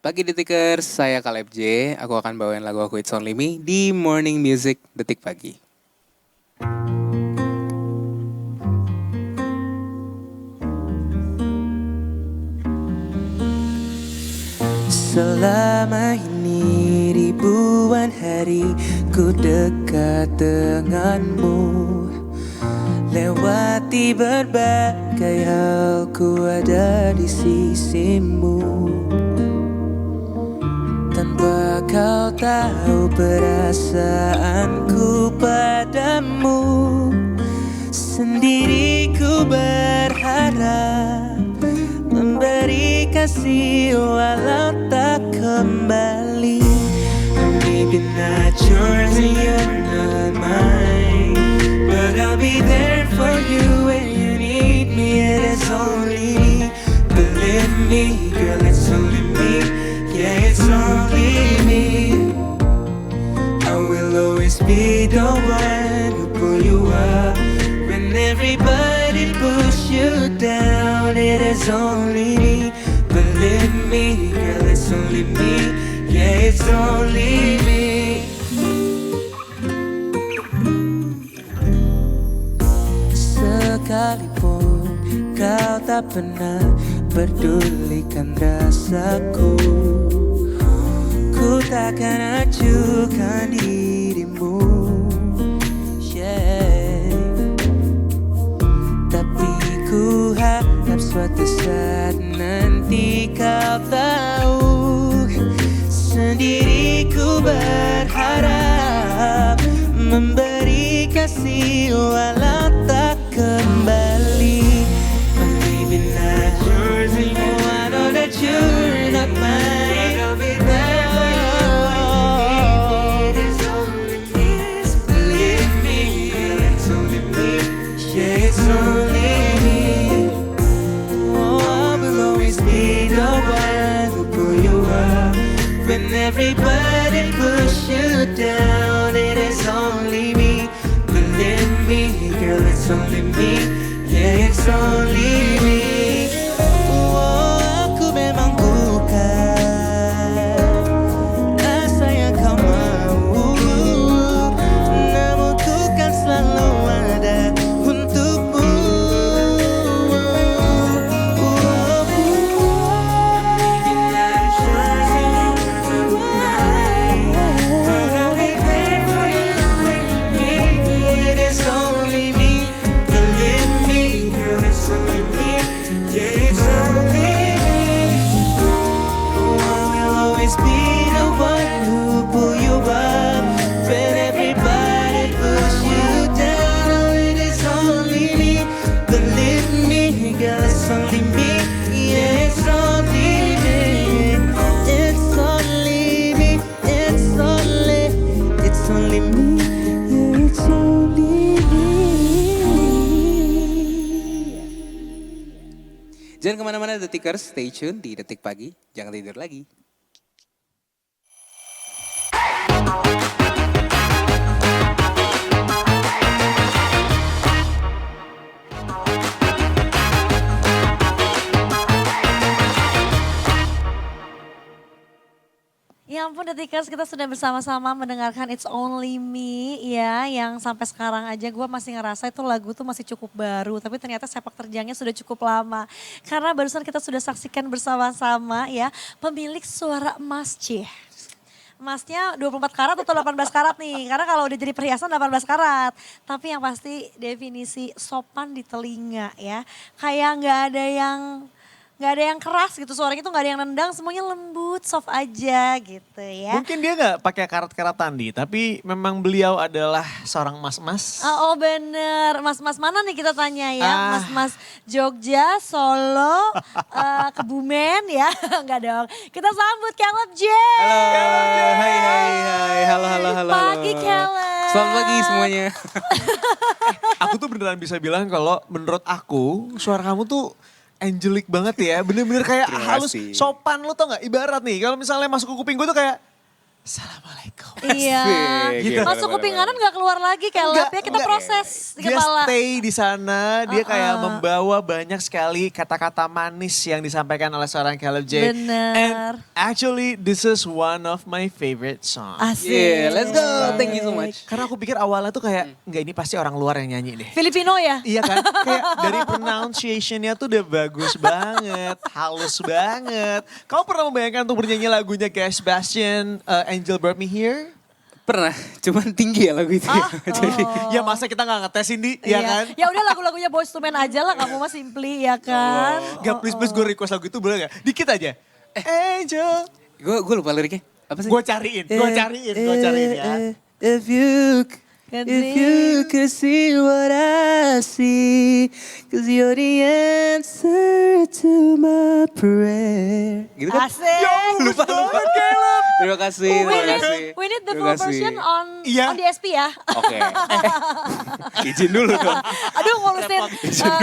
Pagi Detikers, saya Caleb J. Aku akan bawain lagu aku It's Only Me di Morning Music Detik Pagi. Selama ini ribuan hari ku dekat denganmu. Lewati berbagai hal ku ada di sisimu. Tanpa kau tahu perasaanku padamu. Sendiri ku berharap memberi kasih walau tak kembali. Maybe not yours and you're not mine, but I'll be there for you when you need me. It is only me, believe me, girl, it's only me. Yeah, it's only me. I will always be the one who pull you up when everybody push you down. It is only me, believe me, girl, it's only me. Yeah, it's only me. Sekalipun kau tak pernah pedulikan rasaku, ku takkan acuhkan dirimu, yeah. Tapi ku harap suatu saat nanti kau tahu. Sendiri ku berharap memberi kasih walau tak kembali. But maybe not yours anymore. I know that you're not mine. I'll be there for you. It is only me. Believe me, it's only me. Yeah, it's only me. Oh, I will always be the one who pull you up when everybody push you down. It is only me, believe me, girl, it's only me. Yeah, it's only me. Oh, aku memang bukan rasa yang kau mau, namun ku kan selalu ada untukmu. Jangan kemana-mana Detikers, stay tune di Detik Pagi, jangan tidur lagi. Ya ampun Detikers, kita sudah bersama-sama mendengarkan It's Only Me ya, yang sampai sekarang aja gue masih ngerasa itu lagu tuh masih cukup baru, tapi ternyata sepak terjangnya sudah cukup lama. Karena barusan kita sudah saksikan bersama-sama ya, pemilik suara emas Cih. Emasnya 24 karat atau 18 karat nih, karena kalau udah jadi perhiasan 18 karat. Tapi yang pasti definisi sopan di telinga ya, kayak nggak ada yang keras gitu, suaranya tuh nggak ada yang nendang, semuanya lembut, soft aja gitu ya. Mungkin dia nggak pakai karat-karatan di, tapi memang beliau adalah seorang mas-mas. Oh bener, mas-mas mana nih kita tanya ya, mas-mas Jogja, Solo, Kebumen ya, enggak dong. Kita sambut Caleb J. Halo, hai, halo. Pagi Caleb. Selamat pagi semuanya. Aku tuh beneran bisa bilang kalau menurut aku suara kamu tuh angelic banget ya, bener-bener kayak Terima halus, kasih. sopan, lu tau gak, ibarat nih kalau misalnya masuk ke kuping gue tuh kayak Assalamualaikum. Iya. Asik, gitu. Masuk kuping kanan gak keluar lagi kayak lab ya, kita Enggak. proses di Dia kepala. stay di sana, dia kayak membawa banyak sekali kata-kata manis yang disampaikan oleh seorang Caleb J. Bener. And actually this is one of my favorite songs. Asik. Yeah, let's go. Thank you so much. Karena aku pikir awalnya tuh kayak, enggak ini pasti orang luar yang nyanyi deh. Filipino ya? Iya kan, kayak dari pronunciation-nya tuh udah bagus banget, halus banget. Kamu pernah membayangkan untuk bernyanyi lagunya kayak Sebastian, Angel Brought Me Here? Pernah, cuman tinggi ya lagu itu. Jadi, ya masa kita gak ngetes ini, ya kan? Ya udah lagu-lagunya Boyz II Men aja lah, kamu mah simply ya kan? Gak please gue request lagu itu boleh gak? Dikit aja. Angel. Gue lupa liriknya. Apa sih? Gue cariin ya. If you Can could see what I see, 'cause you're the answer to my prayer. Gitu kan? Asik. Lupa. Terima kasih, We terima need, kasih. we need the Terima full kasih. version on Iya. DSP ya. Oke. Izin dulu dong. Aduh ngurusin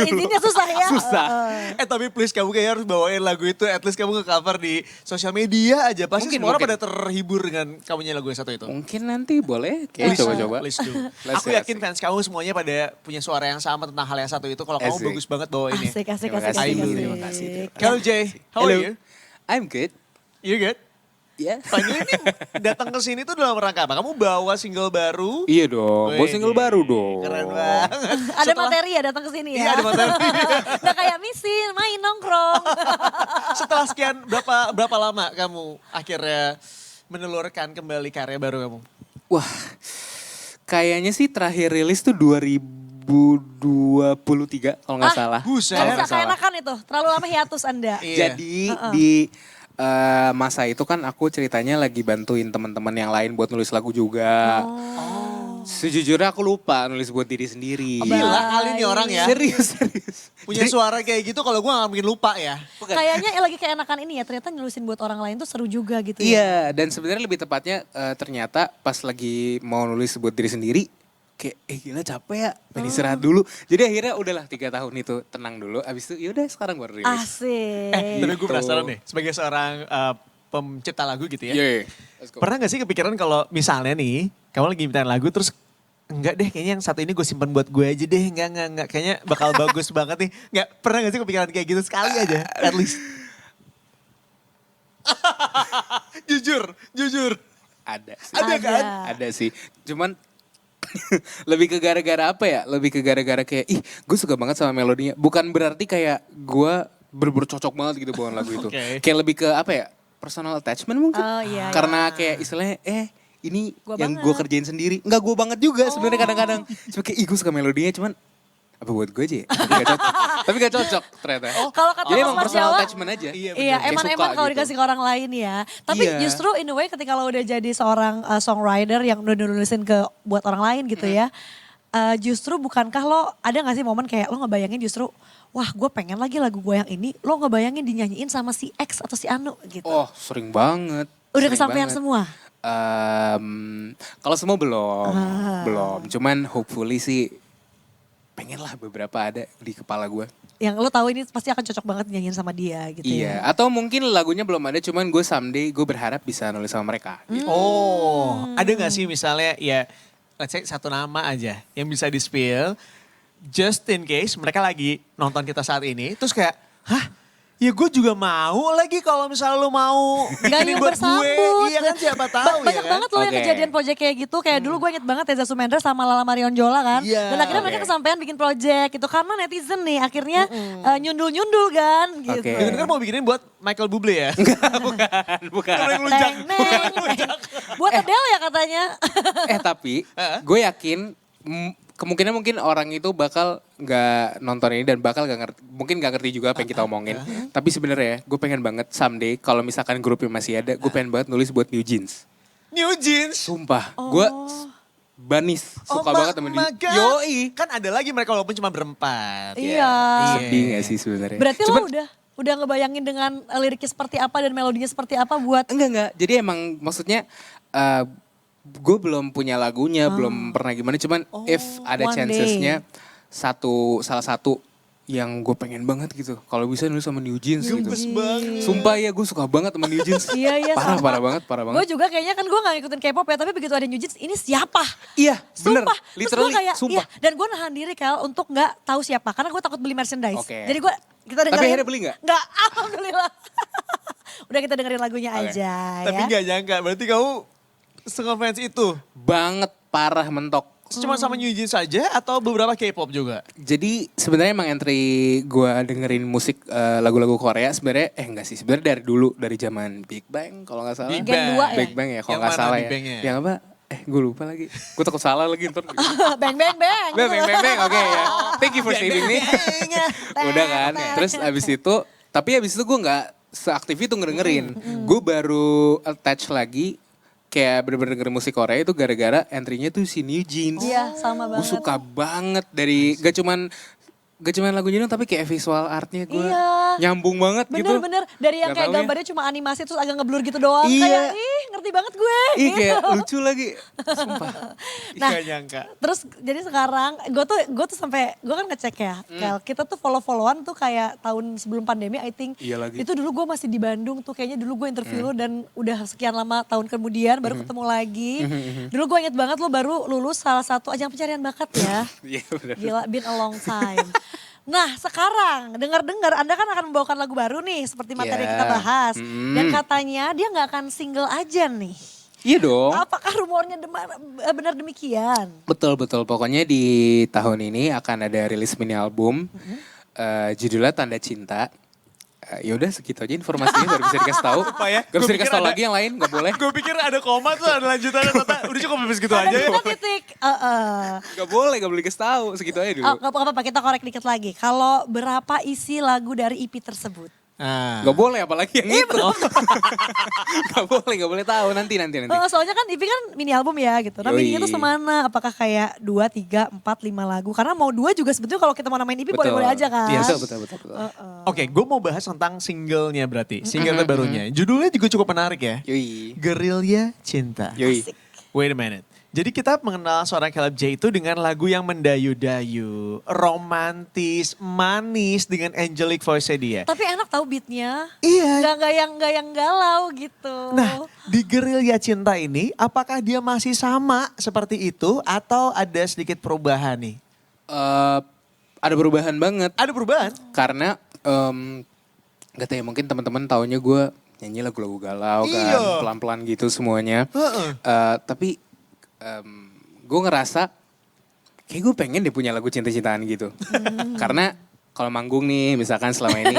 izinnya susah ya. Susah. Tapi please kamu kayak harus bawain lagu itu, at least kamu nge-cover di sosial media aja. Pasti Mungkin, semua orang mungkin. pada terhibur dengan kamu nyanyi lagu yang satu itu. Mungkin nanti boleh. Kayak Please, coba-coba. please do. Let's Aku do, yakin asik. fans kamu semuanya pada punya suara yang sama tentang hal yang satu itu. Kalau kamu Asik. bagus banget bawainnya. Asik, asik, Terima asik, kasih, asik. terima kasih. Caleb J, how are Hello. you? I'm good. You good? Yeah. Finally ini datang ke sini tuh dalam rangka apa? Kamu bawa single baru? Iya dong, bawa single baru dong. Keren banget. Ada materi ya datang ke sini ya. Iya ada materi. Udah kayak misi, main nongkrong. Setelah sekian berapa lama kamu akhirnya menelurkan kembali karya baru kamu? Wah, kayaknya sih terakhir rilis tuh 2023 kalau nggak salah. buset. Kalau Bisa nggak salah. keenakan itu, terlalu lama hiatus Anda. Iya. Jadi di masa itu kan aku ceritanya lagi bantuin teman-teman yang lain buat nulis lagu juga. Sejujurnya aku lupa nulis buat diri sendiri. Gila kali nih orang ya. Serius. Punya suara kayak gitu kalau gue gak mungkin lupa ya. Kayaknya lagi keenakan ini ya, ternyata nulisin buat orang lain tuh seru juga gitu ya. Iya, dan sebenarnya lebih tepatnya ternyata pas lagi mau nulis buat diri sendiri, kayak gila capek ya, pengen istirahat dulu. Jadi akhirnya udahlah 3 tahun itu tenang dulu, abis itu yaudah sekarang baru rilis. Asik. Tapi gue Gitu. penasaran nih, sebagai seorang pencipta lagu gitu ya. Iya. Let's go. Pernah gak sih kepikiran kalau misalnya nih, kamu lagi mintain lagu terus enggak deh kayaknya yang satu ini gue simpan buat gue aja deh, enggak. Kayaknya bakal bagus banget nih. Enggak, pernah gak sih kepikiran kayak gitu sekali aja, at least. jujur. Ada sih. Ada kan? Ada sih. Cuman lebih ke gara-gara apa ya? Lebih ke gara-gara kayak gue suka banget sama melodinya. Bukan berarti kayak gue bener-bener cocok banget gitu bawain lagu itu. Oke. Kayak lebih ke apa ya? Personal attachment mungkin. Oh, iya, Karena kayak istilahnya ini Gua yang banget. gue kerjain sendiri. Enggak gue banget juga sebenarnya kadang-kadang. Cuma kayak gue suka melodinya cuman apa buat gue aja ya? Tapi gak cocok ternyata. Kalau kata Jadi emang Mas personal Jawa, attachment aja. Iya, Iya, Kayak emang suka kalau gitu. dikasih ke orang lain ya. Tapi Iya. justru in a way ketika lo udah jadi seorang songwriter yang udah nulisin ke buat orang lain gitu ya. Justru bukankah lo ada gak sih momen kayak lo ngebayangin justru, wah gue pengen lagi lagu gue yang ini, lo ngebayangin dinyanyiin sama si X atau si Anu gitu. Oh sering banget. Udah Sering kesampaian banget. semua? Kalau semua belum. Cuman hopefully sih pengen lah beberapa ada di kepala gue. Yang lo tahu ini pasti akan cocok banget nyanyiin sama dia gitu Iya, ya. atau mungkin lagunya belum ada, cuman gue someday gue berharap bisa nulis sama mereka. Gitu. Oh, ada gak sih misalnya ya, let's say satu nama aja yang bisa di-spill, just in case mereka lagi nonton kita saat ini, terus kayak, hah? Ya gue juga mau lagi kalau misalnya lu mau bikinin Gayung buat gue. bersambut. Iya kan siapa tahu Banyak ya kan? banget loh yang Oke. kejadian project kayak gitu. Kayak dulu gue inget banget Teza Sumendra sama Lala Marion Jola kan. Iya. Dan akhirnya mereka kesampaian bikin project gitu. Karena netizen nih akhirnya nyundul-nyundul kan gitu. Oke. Dengar mau bikinin buat Michael Bublé ya? Bukan. Yang ngelunjak. Teng, neng. Buat Adele ya katanya. Tapi gue yakin kemungkinan mungkin orang itu bakal nggak nonton ini dan bakal mungkin nggak ngerti juga apa yang kita omongin. Tapi sebenarnya gue pengen banget someday kalau misalkan grupnya masih ada, gue pengen banget nulis buat New Jeans. New Jeans. Sumpah, gue banis suka banget sama New my Jeans. God. Yoi. Kan ada lagi mereka walaupun cuma berempat. Iya. Sedih gak sih sebenarnya? Berarti Cuman- lo udah ngebayangin dengan liriknya seperti apa dan melodinya seperti apa buat Enggak. Jadi emang maksudnya gue belum punya lagunya, belum pernah gimana. Cuman if ada one chancesnya salah satu yang gue pengen banget gitu. Kalau bisa nulis sama New Jeans gitu. Gemes banget. Sumpah ya gue suka banget sama New Jeans. Iya, Parah, sama. parah Gue banget. juga kayaknya kan gue gak ngikutin K-pop ya, tapi begitu ada New Jeans, ini siapa? Iya, bener. Sumpah. Terus gue Literally, kayak, sumpah. iya. Dan gue nahan diri Kel untuk gak tahu siapa, karena gue takut beli merchandise. Oke. Jadi kita dengerin. Tapi akhirnya beli nggak? Nggak, alhamdulillah. Udah kita dengerin lagunya Oke. aja Tapi ya. nggak nyangka, berarti kamu se-fans itu. Banget, parah, mentok. Cuma sama New Jeans saja atau beberapa K-pop juga? Jadi sebenarnya emang entry gue dengerin musik lagu-lagu Korea sebenarnya enggak sih, sebenarnya dari dulu, dari zaman Big Bang kalau nggak salah. Big Gen 2 ya? Big Bang ya kalau Yang nggak mana salah Big ya. Bang-nya? Yang apa? Gue lupa lagi. Gue takut salah lagi ntar. Bang bang bang. Bang, oke ya. Thank you for saving me. Udah kan. Terus abis itu, tapi abis itu gue nggak seaktif itu ngedengerin. Gue baru attach lagi kayak bener-bener dengerin musik Korea itu gara-gara entry-nya tuh si New Jeans. Iya, sama Gue banget. suka banget dari gak cuman lagunya dong tapi kayak visual artnya gue Iya. nyambung banget gitu. Bener-bener dari yang Nggak kayak tahu ya. gambarnya cuma animasi terus agak ngeblur gitu doang. Iya. Kayak ngerti banget gue. Ih kayak lucu lagi. Sumpah. Nah, Nggak nyangka. terus jadi sekarang gue tuh sampai gue kan ngecek ya, Kel, kita tuh follow-followan tuh kayak tahun sebelum pandemi, I think. Iya lagi. Itu dulu gue masih di Bandung tuh, kayaknya dulu gue interview lu dan udah sekian lama tahun kemudian baru ketemu lagi. Dulu gue inget banget lu baru lulus salah satu ajang pencarian bakat ya. Iya bener. Gila, been a long time. Nah sekarang dengar-dengar Anda kan akan membawakan lagu baru nih seperti materi yang kita Yeah. bahas. Dan katanya dia nggak akan single aja nih. Iya dong. Apakah rumornya benar demikian? Betul. Pokoknya di tahun ini akan ada rilis mini album. Judulnya Tanda Cinta. Ya udah segitu aja informasinya baru bisa dikasih tahu. Lupa ya. Gak bisa Gua dikasih pikir tahu ada- lagi yang lain, gak boleh. Gue pikir ada koma tuh ada lanjutannya, Tata. Udah cukup habis gitu Ada aja ya. dua titik. Gak boleh dikasih tahu, segitu aja dulu. Oh, gak apa-apa, kita korek dikit lagi. Kalau berapa isi lagu dari EP tersebut? Nah. Gak boleh apalagi yang Iya, itu. gak boleh tahu nanti. Soalnya kan EP kan mini album ya gitu. Nah Yoi. mininya tuh semana? Apakah kayak 2, 3, 4, 5 lagu? Karena mau 2 juga sebetulnya kalau kita mau namain EP boleh-boleh aja kan. Iya, Betul. Oke, gue mau bahas tentang singlenya berarti. Single terbarunya. Judulnya juga cukup menarik ya. Yoi. Gerilya Cinta. Yoi. Wait a minute. Jadi kita mengenal seorang Caleb J itu dengan lagu yang mendayu-dayu, romantis, manis dengan angelic voice dia. Tapi enak tahu beatnya. Iya. Gak yang galau gitu. Nah, di Gerilya Cinta ini apakah dia masih sama seperti itu atau ada sedikit perubahan nih? Ada perubahan banget. Ada perubahan? Karena gak tahu ya mungkin teman-teman taunya gue nyanyi lagu-lagu galau kan. Iya. Pelan-pelan gitu semuanya. Heeh. Tapi gue ngerasa kayak gue pengen deh punya lagu cinta-cintaan gitu. Karena kalau manggung nih misalkan selama ini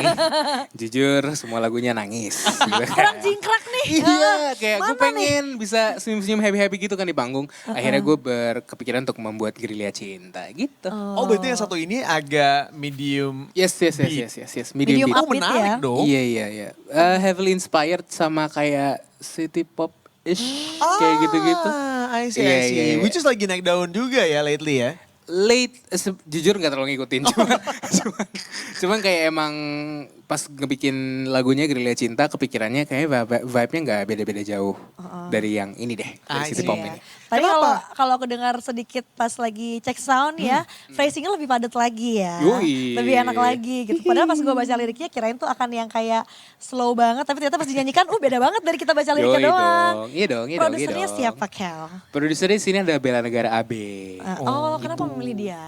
jujur semua lagunya nangis. Gitu kan. Kurang jingkrak nih. Iya kayak gue Mana nih? pengen bisa senyum-senyum happy-happy gitu kan di panggung. Akhirnya gue berkepikiran untuk membuat Gerilya Cinta gitu. Oh, berarti yang satu ini agak medium. Yes. Medium beat. Oh, upbeat menarik ya. dong. Iya. Heavily inspired sama kayak city pop-ish kayak gitu-gitu. I see. Iya. Which is lagi naik daun juga ya lately ya. Late, jujur gak terlalu ngikutin. Cuman kayak emang pas ngebikin lagunya Gerilya Cinta kepikirannya kayaknya vibe-nya gak beda-beda jauh dari yang ini deh. Dari I city see. pop Iya. ini. Tadi Kenapa? kalau aku dengar sedikit pas lagi cek sound ya, phrasingnya lebih padat lagi ya. Yoi. Lebih enak lagi gitu. Padahal pas gue baca liriknya kirain tuh akan yang kayak slow banget. Tapi ternyata pas dinyanyikan, beda banget dari kita baca liriknya Yoi doang. dong, iya dong. Produsernya siapa, Kel? Produsernya di sini ada Bella Negara AB. Kenapa memilih dia?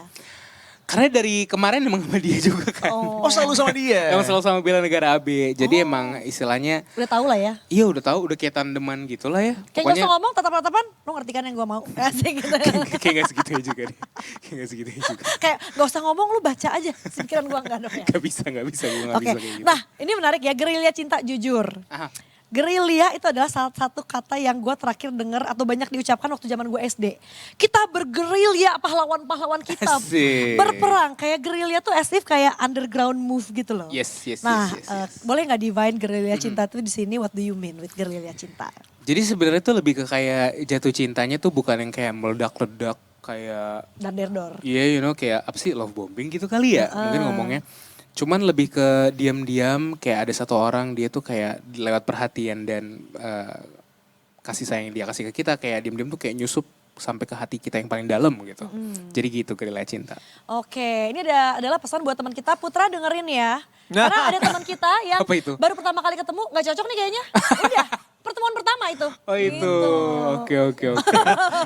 Karena dari kemarin emang sama dia juga kan. Oh, selalu sama dia. Emang selalu sama Bella Negara AB. Jadi emang istilahnya, Udah tahu lah ya. iya udah tahu, udah kayak tandeman gitu lah ya. Kayak gak usah ngomong, tatap-tatapan, lo ngerti kan yang gue mau. Asik gitu. kayak gak segitunya juga deh. Kayak gak segitunya juga. Kayak gak usah ngomong, lu baca aja. Pikiran gue enggak dong ya. Gak bisa, gue gak Oke, bisa kayak gitu. nah ini menarik ya, Gerilya Cinta Jujur. Aha. Gerilya itu adalah salah satu kata yang gue terakhir dengar atau banyak diucapkan waktu zaman gue SD. Kita bergerilya, pahlawan-pahlawan kita Asik. berperang. Kayak gerilya tuh as if kayak underground move gitu loh. Yes. Nah, boleh nggak divine Gerilya Cinta tuh di sini? What do you mean with Gerilya Cinta? Jadi sebenarnya tuh lebih ke kayak jatuh cintanya tuh bukan yang kayak meledak-ledak kayak Dan derdor. iya kayak apa sih love bombing gitu kali ya mungkin ngomongnya. Cuman lebih ke diam-diam kayak ada satu orang dia tuh kayak lewat perhatian dan kasih sayang yang dia kasih ke kita kayak diam-diam tuh kayak nyusup sampai ke hati kita yang paling dalam gitu. Jadi gitu gerilya cinta. Oke, ini adalah pesan buat teman kita. Putra dengerin ya. Nah. Karena ada teman kita yang Apa itu? baru pertama kali ketemu gak cocok nih kayaknya. Udah, pertemuan pertama itu. Oh itu, Gitu. oke.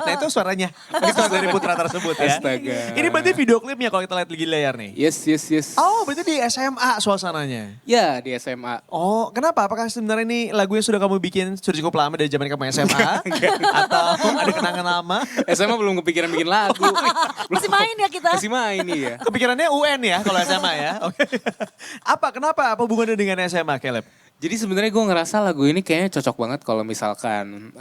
Nah itu suaranya. Itu dari putra tersebut ya. Astaga. Ini berarti video klipnya kalau kita lihat di layar nih. Yes. Oh berarti di SMA suasananya. Ya di SMA. Oh kenapa? Apakah sebenarnya ini lagu yang sudah kamu bikin sudah cukup lama dari zaman kamu SMA? Atau ada kenangan lama? SMA belum kepikiran bikin lagu. Masih main ya kita. Masih main iya. Kepikirannya UN ya kalau SMA ya. Oke. Apa? Kenapa? Apa hubungannya dengan SMA, Caleb? Jadi sebenarnya gue ngerasa lagu ini kayaknya cocok banget kalau misalkan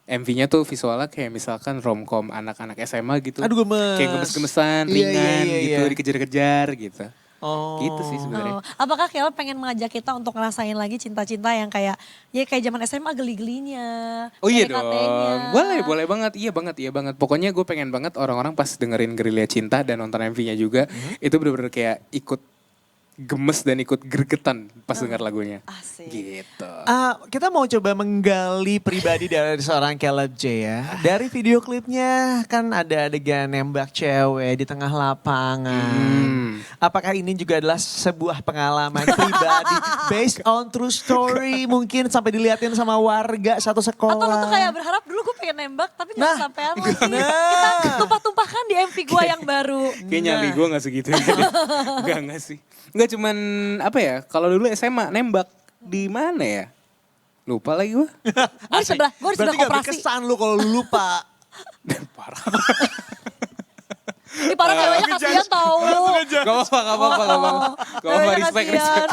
MV-nya tuh visualnya kayak misalkan romcom anak-anak SMA gitu. Aduh gemes. Kayak gemes-gemesan, Iya, ringan iya, gitu, iya. dikejar-kejar gitu. Oh. Gitu sih sebenarnya. Oh, apakah Caleb pengen mengajak kita untuk ngerasain lagi cinta-cinta yang kayak ya kayak zaman SMA geli-gelinya. Oh iya PDKT-nya. dong, boleh banget, iya banget. Pokoknya gue pengen banget orang-orang pas dengerin Gerilya Cinta dan nonton MV-nya juga, itu bener-bener kayak ikut gemes dan ikut gregetan pas denger lagunya. Asik. Gitu. Kita mau coba menggali pribadi dari seorang Caleb J ya. Dari video klipnya kan ada adegan nembak cewek di tengah lapangan. Apakah ini juga adalah sebuah pengalaman pribadi based on true story mungkin sampai diliatin sama warga satu sekolah. Atau lu tuh kayak berharap dulu gue pengen nembak tapi Nah, gak sampean lagi. nah. Kita tumpah-tumpahkan di MV gue yang baru. Kayak nyali gue gak segitu. Enggak sih. Enggak cuman apa ya, kalau dulu SMA nembak di mana ya? Lupa lagi gue. Gue di sebelah Berarti gak koperasi. berkesan lu kalau lu lupa. Parah. Ini parah ceweknya kasihan tau. Gak apa-apa. Ceweknya Respect. kasihan.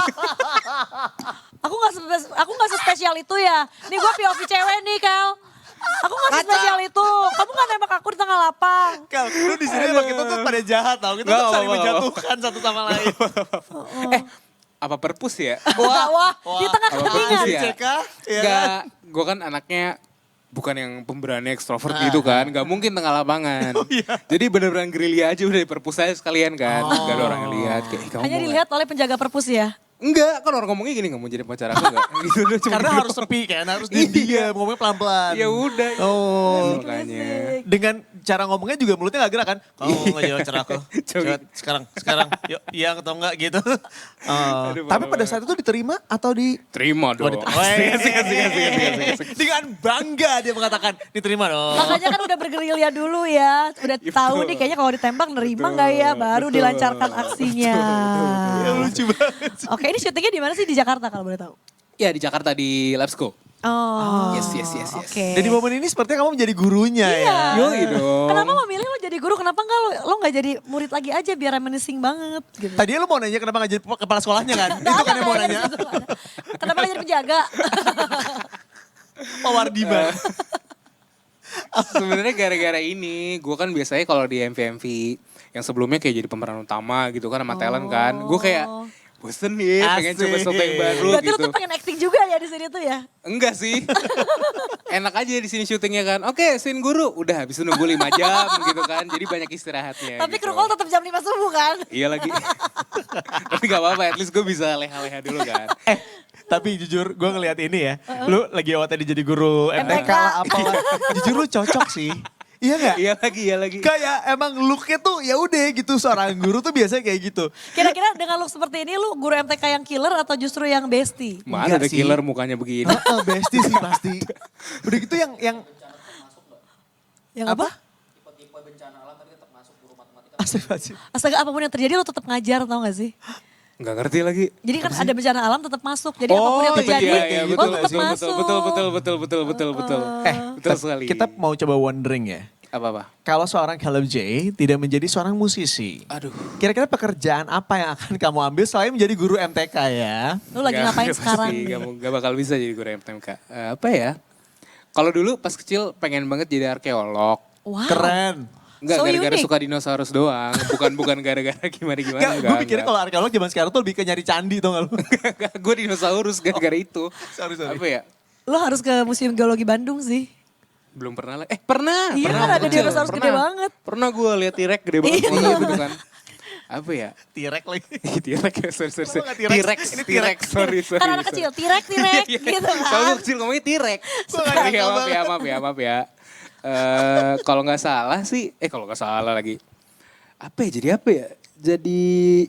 Aku gak sespesial itu ya. Nih gue POV cewek nih Kal. Aku gak sespesial itu. Kamu gak nembak aku di tengah lapang. Kal, lu di sini emang kita tuh pada jahat tau. Kita tuh Gak saling apa-apa. menjatuhkan satu sama lain. Apa perpus ya? Wah, di tengah Apa kepentingan. bagus ya? CK, ya Enggak, gue kan anaknya bukan yang pemberani ekstrovert gitu kan. Gak mungkin tengah lapangan. Jadi bener-bener gerilya aja udah di perpus aja sekalian kan. Gak ada orang yang lihat. Kayak, "Ih, kamu Hanya mau dilihat oleh penjaga perpus ya. Enggak, kan orang ngomongnya gini, gak mau jadi pacar aku enggak. Gitu udah cuma Karena gitu. harus sepi kan, harus diam, ngomongnya pelan-pelan. Ya udah. Oh, Makanya. dengan cara ngomongnya juga mulutnya gak gerak kan? Kamu gak jadi pacar aku. Coba. Coba, sekarang, yuk, iya atau enggak gitu. Oh, Aduh, tapi parah pada saat itu diterima atau di... Terima dong. Asik. Dengan bangga dia mengatakan, diterima dong. Makanya kan udah bergerilya dulu ya. Udah tahu nih kayaknya kalau ditembak nerima nggak ya. Baru dilancarkan aksinya. Ya, lucu banget. Oke, ini syutingnya di mana sih? Di Jakarta kalau boleh tahu. Ya di Jakarta di Labs Go. Oh. Yes. Oke. Dan di momen ini sepertinya kamu menjadi gurunya ya. Yoi dong. Kenapa memilih lo jadi guru? Kenapa enggak lo nggak jadi murid lagi aja biar reminiscing banget gitu. Tadinya lu mau nanya kenapa gak jadi kepala sekolahnya kan? Itu kan yang mau nanya. Kenapa nggak jadi penjaga? Pak Wardiman. Sebenarnya gara-gara ini, gue kan biasanya kalau di MV-MV yang sebelumnya kayak jadi pemeran utama gitu kan sama talent kan. Gue kayak bosen nih, pengen Asik. coba sesuatu yang baru Berarti gitu. lo tuh pengen acting juga ya di sini tuh ya? Enggak sih. Enak aja di sini syutingnya kan. Oke, scene guru. Udah habis itu nunggu 5 jam gitu kan. Jadi banyak istirahatnya. Tapi gitu. kru call tetap jam 5 subuh kan? Iya lagi. Tapi gak apa-apa, at least gue bisa leha-leha dulu kan. Tapi jujur gue ngeliat ini ya, lu lagi awalnya jadi guru MTK lah apa. Jujur lu cocok sih. Iya gak? Iya lagi. Kayak emang looknya tuh ya udah gitu, seorang guru tuh biasanya kayak gitu. Kira-kira dengan look seperti ini lu guru MTK yang killer atau justru yang bestie? Mana Enggak ada sih. killer mukanya begini. Bestie sih pasti. Udah gitu yang Yang apa? Astagfirullahaladzim. Astaga apapun yang terjadi lu tetap ngajar tau gak sih? Gak ngerti lagi. Jadi kan ada bencana alam tetap masuk. Jadi apapun yang terjadi iya, lo tetap masuk. betul. Betul sekali. Kita mau coba wondering ya. Apa-apa? Kalau seorang Caleb J tidak menjadi seorang musisi. Aduh. Kira-kira pekerjaan apa yang akan kamu ambil selain menjadi guru MTK ya? Lu lagi ngapain sekarang? Gak bakal bisa jadi guru MTMK. Apa ya? Kalau dulu pas kecil pengen banget jadi arkeolog. Wow. Keren. Enggak So gara-gara unique. suka dinosaurus doang. Bukan gara-gara gimana-gimana. Gak, gue pikirnya kalau arkeolog zaman sekarang tuh lebih ke nyari candi tau gak lu? Gue dinosaurus gara-gara itu. Sorry. Apa ya? Lo harus ke Museum Geologi Bandung sih. Belum pernah lah. Pernah. Iya, pernah kan ada waktu kecil. dinosaurus gede banget. Pernah gue lihat T-Rex gede banget. Iya. Foto gitu kan. Apa ya? T-Rex lagi. T-Rex ya, sorry. Kenapa nggak T-Rex? Ini T-Rex. Sorry. Kan anak kecil, tirek Iya, gitu Kalau kan. gue kecil ngomongnya T-Rex. Gua nggak Iya, nyangka maaf ya. Kalau nggak salah sih, kalau nggak salah lagi. Jadi apa ya? Jadi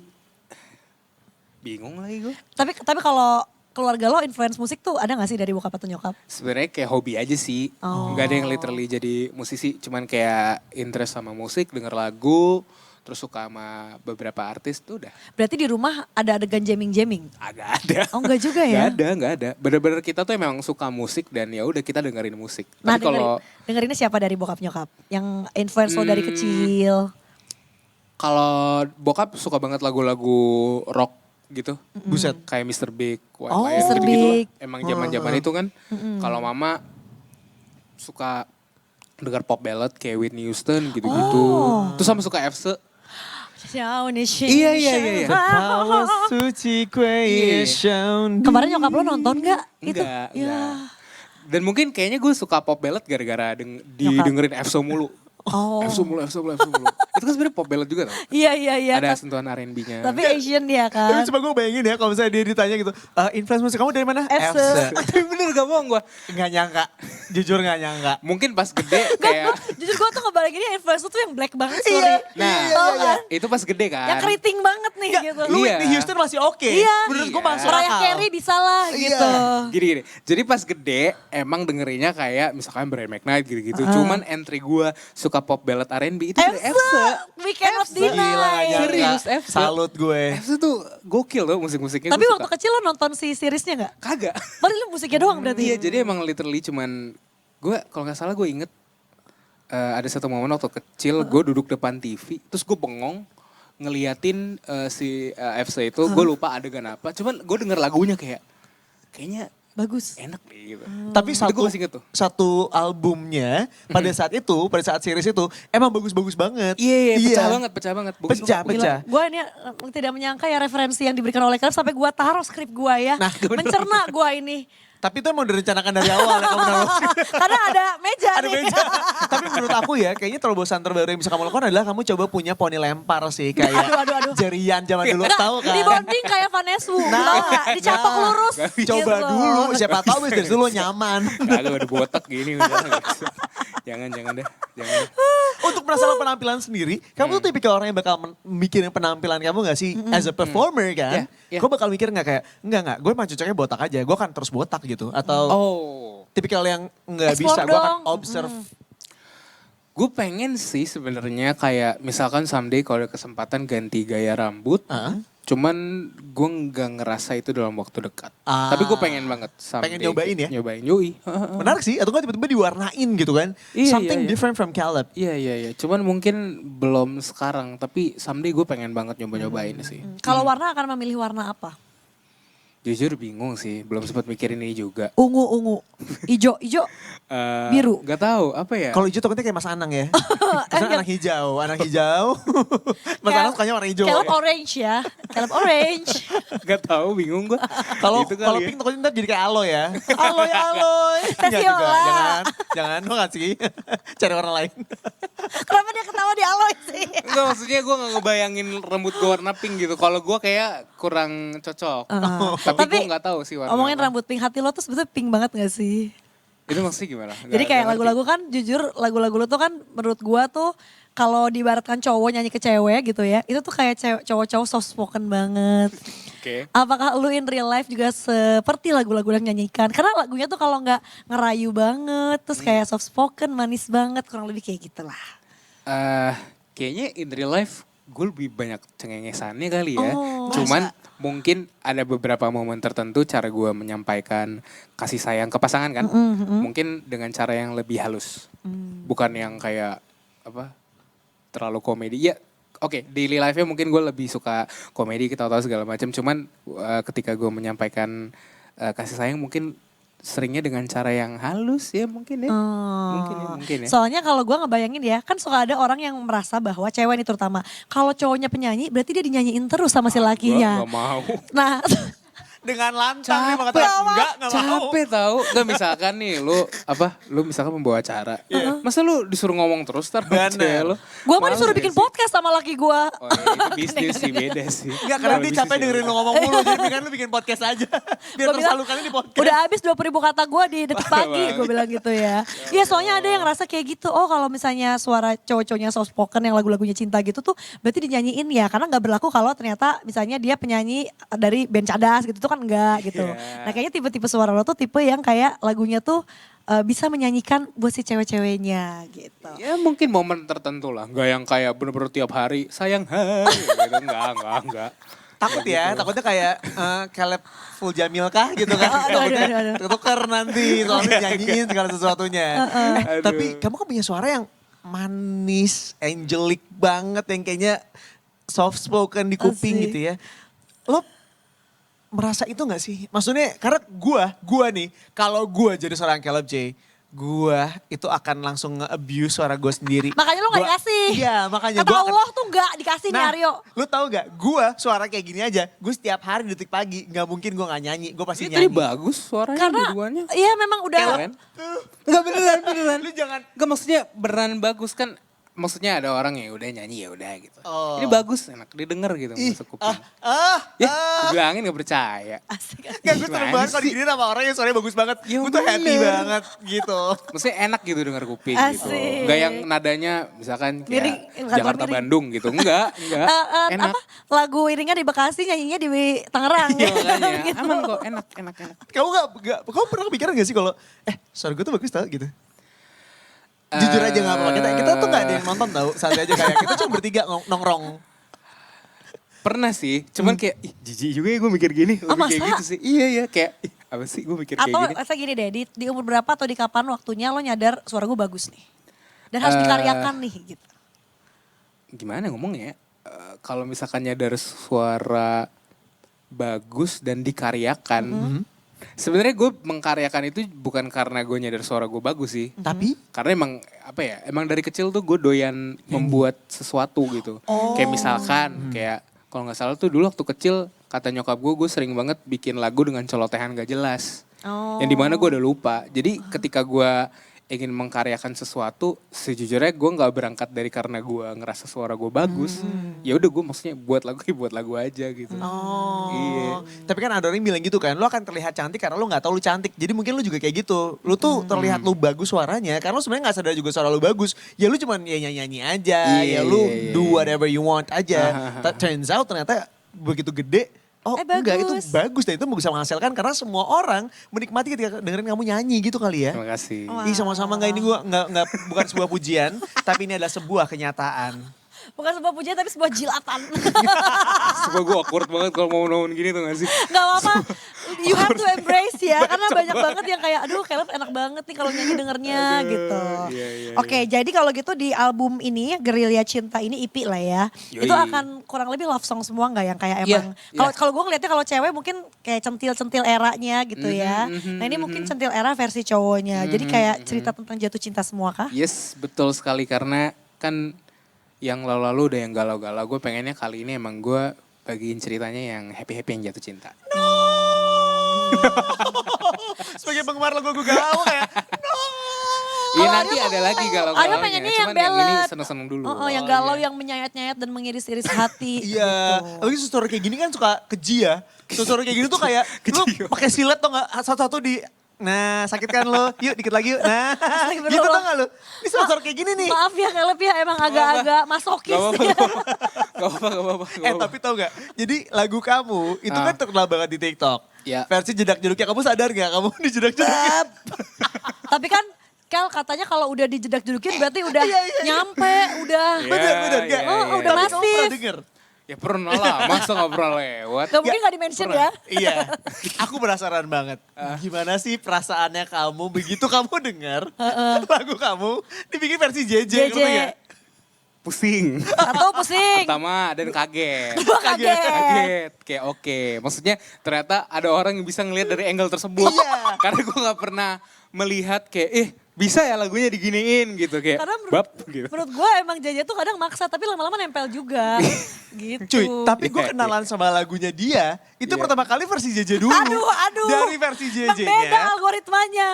bingung lagi gue. Tapi kalau keluarga lo influence musik tuh ada gak sih dari bokap atau nyokap? Sebenarnya kayak hobi aja sih. Nggak ada yang literally jadi musisi. Cuman kayak interest sama musik, denger lagu, terus suka sama beberapa artis tuh udah. Berarti di rumah ada adegan jamming-jamming? Agak ada. Oh enggak juga ya? Nggak ada. Bener-bener kita tuh emang suka musik dan ya udah kita dengerin musik. Nah Tapi kalau dengerinnya siapa dari bokap nyokap? Yang influence lo dari kecil? kalau bokap suka banget lagu-lagu rock gitu. Buset. Kayak Mr. Big, White Oh, Lion Mr. gitu-gitu lah. Big. Emang zaman-zaman itu kan. Kalau mama suka dengar pop ballad kayak Whitney Houston gitu-gitu. Terus sama suka FC. Iya. Power suci creation. Kemarin nyokap lo nonton gak? Enggak. Ya. Dan mungkin kayaknya gue suka pop ballad gara-gara didengerin EXO mulu. Oh. EXO mulu. Itu kan sebenarnya pop ballad juga tau. Iya. Ada sentuhan R&B-nya. Tapi Asian dia Tapi kan. coba gue bayangin ya kalau misalnya dia ditanya gitu, influence musik kamu dari mana? EXO. Tapi bener gak bohong gue. Nggak nyangka, jujur nggak nyangka. Mungkin pas gede kayak... Jujur gue tuh ngebayanginnya influence tuh yang black banget sorry. Nah, Tau kan? itu pas gede kan. Yang keriting banget nih gitu. Lu Iya. Whitney Houston masih oke. Iya. Menurut gue masuk Mariah akal. Carey bisa lah gitu. Gini. Jadi pas gede emang dengerinnya kayak misalkan Brian McKnight gitu-gitu. Cuman entry gue suka pop ballad R&B itu dari EXO, We Cannot Gila nggak Deny. nyangka. Serius, FC. Salut gue. FC tuh gokil loh musik-musiknya. Tapi gua waktu suka. kecil lo nonton si seriesnya gak? Kagak. Baru lu musiknya doang berarti? Iya jadi emang literally cuman gue kalau nggak salah gue inget ada satu momen waktu kecil gue duduk depan TV terus gue bengong ngeliatin si FC itu gue lupa adegan apa cuman gue denger lagunya kayaknya Bagus. enak nih gitu. Tapi Itu gue masih inget tuh. satu albumnya pada saat series itu emang bagus-bagus banget. Iya, pecah banget. Bagus Pecah, banget. pecah. Gue ini tidak menyangka ya referensi yang diberikan oleh kalian sampai gue taruh skrip gue ya. Nah, bener. Mencerna gue ini. Tapi itu emang direncanakan dari awal ya kamu naruh. Karena ada meja Ada nih. meja. Tapi menurut aku ya, kayaknya terobosan terbaru yang bisa kamu lakukan adalah kamu coba punya poni lempar sih. Kayak Aduh. jerian zaman dulu, Nggak, tahu kan? Di bonding kayak Vanessa Wu, tau gak? Dicatok lurus. Coba gitu. dulu, siapa tahu dari dulu nyaman. Kagak ada botak gini udah. Jangan deh. Jangan. Untuk masalah penampilan sendiri, kamu tuh tipikal orang yang bakal mikirin penampilan kamu gak sih? As a performer kan? Yeah. Gue bakal mikir gak kayak, enggak, gue emang cocoknya botak aja, gue kan terus botak gitu. Atau tipikal yang nggak Explore bisa, gue akan dong. observe. Gue pengen sih sebenarnya kayak misalkan someday kalau ada kesempatan ganti gaya rambut. Cuman gue nggak ngerasa itu dalam waktu dekat. Tapi gue pengen banget someday. Pengen nyobain ya? Nyobain, yoi. Menarik sih, atau nggak tiba-tiba diwarnain gitu kan? Iya, Something iya. different from Caleb. Iya. Cuman mungkin belum sekarang. Tapi someday gue pengen banget nyoba-nyobain sih. Kalau warna akan memilih warna apa? Jujur bingung sih. Belum sempat mikirin ini juga. Ungu, ijo, biru. Gak tahu apa ya. Kalau hijau takutnya kayak Mas Anang ya. Mas Anang anak hijau. Mas Anang sukanya warna hijau. Caleb orange ya. Caleb orange. Gak tahu bingung gue. Kalau Gitu kali kalau ya. pink takutnya ntar jadi kayak aloe ya. Aloe. Enggak juga, Tesiola. jangan lo ngasih. Cari warna lain. Kenapa dia ketawa di aloe sih? Enggak maksudnya gue gak ngebayangin rambut gue warna pink gitu. Kalau gue kayak kurang cocok. Tapi gue gak tahu sih warna Ngomongin apa. rambut pink, hati lo tuh sebetulnya pink banget gak sih? Itu maksudnya gimana? Jadi kayak lagu-lagu kan jujur lagu-lagu lo tuh kan menurut gua tuh kalau diibaratkan cowok nyanyi ke cewek gitu ya. Itu tuh kayak cowok-cowok soft spoken banget. Oke. Apakah lu in real life juga seperti lagu-lagu yang nyanyikan? Karena lagunya tuh kalau nggak ngerayu banget, terus kayak soft spoken, manis banget, kurang lebih kayak gitulah. Kayaknya in real life gue lebih banyak cengengesannya kali ya. Oh, Cuman mungkin ada beberapa momen tertentu cara gue menyampaikan kasih sayang ke pasangan kan. Mungkin dengan cara yang lebih halus. Bukan yang kayak apa terlalu komedi. Ya oke, daily life-nya mungkin gue lebih suka komedi, ketawa-tawa segala macam. Cuman ketika gue menyampaikan kasih sayang mungkin seringnya dengan cara yang halus ya mungkin ya. Mungkin ya. Soalnya kalau gue ngebayangin ya, kan suka ada orang yang merasa bahwa cewek ini terutama, kalau cowoknya penyanyi berarti dia dinyanyiin terus sama si lakinya. Gue gak mau. Nah, dengan lantang dia mengatakan enggak mau. Capek tahu. Enggak misalkan nih lu misalkan membawa acara. Masa lu disuruh ngomong terus tar sama Bener. cewek lu? Gue mah Males disuruh gak bikin sih? podcast sama laki gue. Oh iya, itu bisnis sih beda sih. Enggak, karena Kalau dia bisnis capek ya dengerin beda. lu ngomong mulu. Jadi mendingan lu bikin podcast aja. Biar Gua bilang, tersalurkannya di podcast. Udah habis 20.000 kata gue di detik Parah pagi, banget. gue bilang gitu ya. Iya soalnya ada yang ngerasa kayak gitu, oh kalau misalnya suara cowok-cowoknya soft spoken yang lagu-lagunya cinta gitu tuh berarti dinyanyiin ya. Karena gak berlaku kalau ternyata misalnya dia penyanyi dari band cadas gitu tuh kan enggak gitu. Iya. Nah kayaknya tipe-tipe suara lo tuh tipe yang kayak lagunya tuh bisa menyanyikan buat si cewek-ceweknya gitu. Ya mungkin momen tertentu lah. Enggak yang kayak bener-bener tiap hari sayang hai. Gitu. Enggak. Takut ya, takutnya kayak Caleb Full Jamil kah gitu kan. Takutnya aduh. tertukar nanti soalnya nyanyiin segala sesuatunya. Aduh. Tapi kamu kan punya suara yang manis, angelic banget yang kayaknya soft spoken di kuping Asik. gitu ya. Lo merasa itu gak sih? Maksudnya karena gua nih, kalau gua jadi seorang Caleb J, gua itu akan langsung nge-abuse suara gue sendiri. Makanya lo gak Gua- dikasih. Iya, makanya Kata gua akan- Allah tuh gak dikasih nih Aryo. lu tahu gak, gue suara kayak gini aja, gue setiap hari detik pagi, gak mungkin gue gak nyanyi, gue pasti Ini tadi nyanyi. bagus suaranya Karena dua-duanya. iya memang udah. Keren. Enggak beneran. Lu jangan, Enggak maksudnya beneran bagus kan. Maksudnya ada orang yang udah nyanyi ya udah gitu. Oh. Ini bagus enak didengar gitu masuk kuping. Ya, gue bilangin gak percaya. Asik. gak gue seneng Gimana banget kalau sih? diginiin sama orang yang suaranya bagus banget. Ya Gue tuh happy bener. banget gitu. Maksudnya enak gitu denger kuping gitu. Asik. Enggak yang nadanya misalkan Miring, kayak bukan Jakarta miring. Bandung gitu. Enggak. Enak. Apa lagu iringnya di Bekasi nyanyinya di Tangerang. Iya makanya. Gitu. Aman kok enak. Kamu kamu pernah kepikiran gak sih kalau, suara gue tuh bagus tau gitu. Jujur aja gak apa-apa, kita tuh gak ada yang nonton tau, santai aja kayak kita cuma bertiga nongkrong. Pernah sih, cuman kayak ih jijik juga ya gue mikir gini. Lebih kayak masa? gitu sih. Iya kayak ih, apa sih gue mikir kayak Atau gini. saya gini deh, di umur berapa atau di kapan waktunya lo nyadar suara gue bagus nih. Dan harus dikaryakan nih gitu. Gimana ngomongnya? Kalau misalkan nyadar suara bagus dan dikaryakan. Sebenarnya gue mengkaryakan itu bukan karena gue nyadar suara gue bagus sih. Tapi, Karena emang dari kecil tuh gue doyan membuat sesuatu gitu. Kayak misalkan kayak kalau nggak salah tuh dulu waktu kecil kata nyokap gue sering banget bikin lagu dengan celotehan gak jelas. Oh. Yang dimana gue udah lupa. Jadi ketika gue ingin mengkaryakan sesuatu, sejujurnya gue nggak berangkat dari karena gue ngerasa suara gue bagus. Ya udah gue maksudnya buat lagu aja gitu. Iya. Tapi kan ada orang yang bilang gitu kan, lu akan terlihat cantik karena lu gak tahu lu cantik. Jadi mungkin lu juga kayak gitu. Lu tuh terlihat lu bagus suaranya, karena lu sebenarnya gak sadar juga suara lu bagus. Ya lu cuman ya nyanyi aja, Iya, ya lu iya, do iya. whatever you want aja. Turns out ternyata begitu gede, oh enggak itu bagus. bagus dan itu bisa menghasilkan karena semua orang menikmati ketika dengerin kamu nyanyi gitu kali ya. Terima kasih. Ih sama-sama enggak, ini gua enggak bukan sebuah pujian, tapi ini adalah sebuah kenyataan. Bukan sebuah pujian tapi sebuah jilatan. Sumpah gue awkward banget kalau mau ngomongin gini tuh gak sih? Gak apa-apa, you have to embrace ya. Karena banyak banget yang kayak, aduh Caleb enak banget nih kalau nyanyi dengernya gitu. iya, Oke, jadi kalau gitu di album ini, Gerilya Cinta ini EP lah ya. Yoi. Itu akan kurang lebih love song semua gak yang kayak Iya, emang. iya. Kalau gue ngeliatnya kalau cewek mungkin kayak centil-centil eranya gitu ya. Nah ini mungkin centil era versi cowoknya. Jadi kayak cerita tentang jatuh cinta semua kah? Yes, betul sekali karena kan yang lalu-lalu udah yang galau-galau. Gue pengennya kali ini emang gue bagiin ceritanya yang happy-happy yang jatuh cinta. Sebagai penggemar lagu gue galau kayak, Iya nanti ada lagi galau-galaunya. Aryo pengennya yang Cuman yang ini ballad. seneng-seneng dulu. Oh, yang galau, yang menyayat-nyayat dan mengiris-iris hati. iya. gitu. Apalagi suara kayak gini kan suka keji ya. Suara kayak gini tuh kayak, lu pakai silet tuh gak satu-satu di, nah sakit kan lo, yuk dikit lagi yuk, nah Astagfirullah. gitu tau gak lu? Ini suara kayak gini nih. Maaf ya Caleb ya, emang agak-agak masokis. Gak apa-apa, ya. gak apa-apa. Tapi tau gak, jadi lagu kamu itu kan terkenal banget di TikTok. Ya. Versi jedak-jeduknya, kamu sadar gak kamu di jedak-jeduknya? Tapi kan Kel katanya kalau udah dijedak-jedukin berarti udah nyampe, udah. Iya, Bener-bener gak? iya, Oh, iya. udah Tapi kamu masif. pernah denger? Ya pernah lah, masa gak pernah lewat. Gak mungkin gak di-mention ya. Iya, aku penasaran banget. Gimana sih perasaannya kamu begitu kamu dengar lagu kamu dibikin versi JJ, JJ. ngerti gak? Pusing. Atau pusing. Pertama dan kaget. Gua kaget. Kaget. Kayak oke. Maksudnya ternyata ada orang yang bisa ngelihat dari angle tersebut. Iya. Karena gue gak pernah melihat kayak bisa ya lagunya diginiin gitu kayak Karena bab gitu. menurut gue emang JJ tuh kadang maksa tapi lama-lama nempel juga gitu. Cuy, tapi gue Iya, kenalan sama lagunya dia, itu Iya. pertama kali versi JJ dulu. Aduh. Dari versi Emang beda JJ-nya. algoritmanya.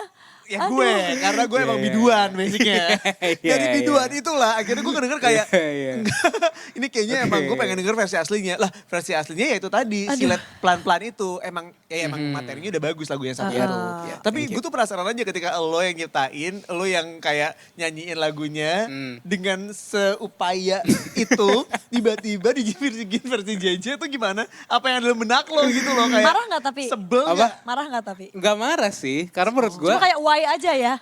Ya Aduh. gue, karena gue emang Iya. biduan basicnya. Iya, Dari iya. biduan itulah, akhirnya gue kedenger kayak, Iya. ini kayaknya emang gue pengen denger versi aslinya. Lah versi aslinya ya itu tadi, silet pelan-pelan itu. Emang materinya udah bagus lagu yang satu itu. Iya, Tapi gue tuh penasaran aja ketika lo yang nyiptain, lo yang kayak nyanyiin lagunya dengan seupaya itu, tiba-tiba dibikin versi JJ tuh gimana? Apa yang ada dalam benak lo gitu loh kayak. Marah nggak tapi? Sebel Apa? nggak? Marah nggak tapi? Gak marah sih, karena menurut gue Cuma kayak why aja ya.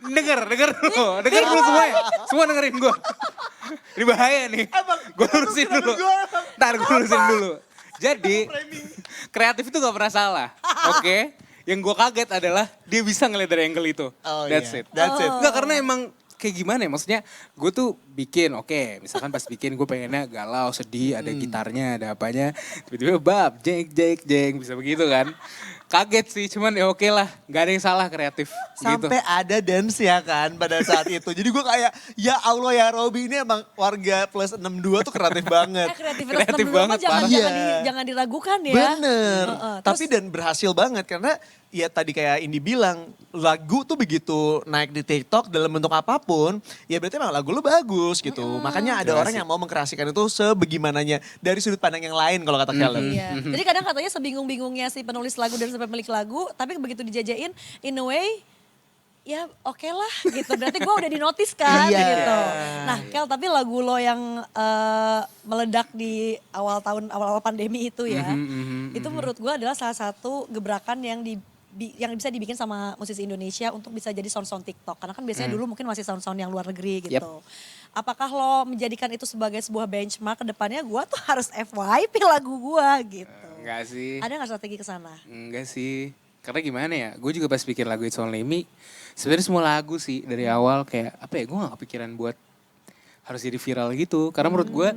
denger dulu semua ya. Semua dengerin gue. Ini bahaya nih. Gue lurusin dulu. Ntar gue lurusin dulu. Jadi, kreatif itu gak pernah salah. Oke? Yang gue kaget adalah dia bisa ngeliat dari angle itu. Oh, That's iya. it. That's it. Enggak, karena emang kayak gimana ya, maksudnya gue tuh bikin, oke, misalkan pas bikin gue pengennya galau, sedih, ada gitarnya, ada apanya, tiba-tiba bab, jeng, bisa begitu kan. Kaget sih, cuman ya oke lah, gak ada yang salah kreatif gitu. Sampai ada dance ya kan pada saat itu. Jadi gue kayak, ya Allah ya Robby ini emang warga plus 62 tuh kreatif banget. Kreativitas Kreatif 62 banget, jangan, parah. jangan, Iya. jangan diragukan ya. Bener. Heeh. Tapi dan berhasil banget karena ya tadi kayak Indi bilang, lagu tuh begitu naik di TikTok dalam bentuk apapun, ya berarti emang lagu lu bagus gitu. Makanya ada Terima orang kasih. yang mau mengkreasikan itu sebegimananya dari sudut pandang yang lain kalau kata Caleb. Iya. Jadi kadang katanya sebingung-bingungnya si penulis lagu dan sampai pemilik lagu, tapi begitu dijajain in a way ya oke lah gitu. Berarti gue udah dinotis kan Iya. gitu. Nah Kel, tapi lagu lo yang meledak di awal pandemi itu ya, itu menurut gue adalah salah satu gebrakan yang yang bisa dibikin sama musisi Indonesia untuk bisa jadi sound-sound TikTok. Karena kan biasanya dulu mungkin masih sound-sound yang luar negeri gitu. Apakah lo menjadikan itu sebagai sebuah benchmark ke depannya gue tuh harus FYP lagu gue gitu. Enggak sih. Ada gak strategi ke sana? Enggak sih. Karena gimana ya, gue juga pas bikin lagu It's Only Me, sebenarnya semua lagu sih dari awal kayak apa ya, gue gak kepikiran buat harus jadi viral gitu. Karena menurut gue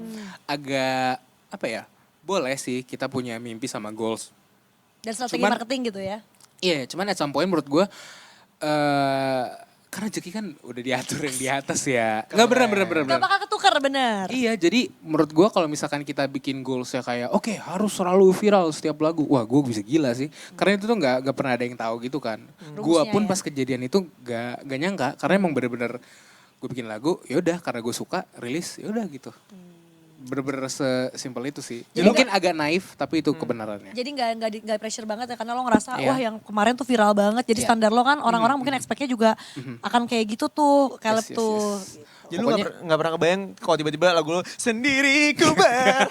agak apa ya, boleh sih kita punya mimpi sama goals. Dan strategi Cuman- marketing gitu ya? Iya, cuman at some point menurut gue, karena rezeki kan udah diatur yang di atas ya. Enggak bener. Gak bakal ketukar bener. Iya, jadi menurut gua kalau misalkan kita bikin goalsnya kayak oke, harus selalu viral setiap lagu. Wah, gua bisa gila sih. Karena itu tuh nggak pernah ada yang tahu gitu kan. Gua Rumusnya pun ya. pas kejadian itu nggak nyangka karena emang bener-bener gue bikin lagu, yaudah karena gue suka rilis, yaudah gitu. Bener-bener sesimpel itu sih. Jadi Mungkin agak naif tapi itu kebenarannya. Jadi gak pressure banget ya karena lo ngerasa Iya. wah yang kemarin tuh viral banget. Jadi Iya. standar lo kan orang-orang mungkin expect-nya juga akan kayak gitu tuh. Caleb Yes. tuh. Jadi lu Pokoknya- gak pernah kebayang kalau tiba-tiba lagu lu sendiri ku berharap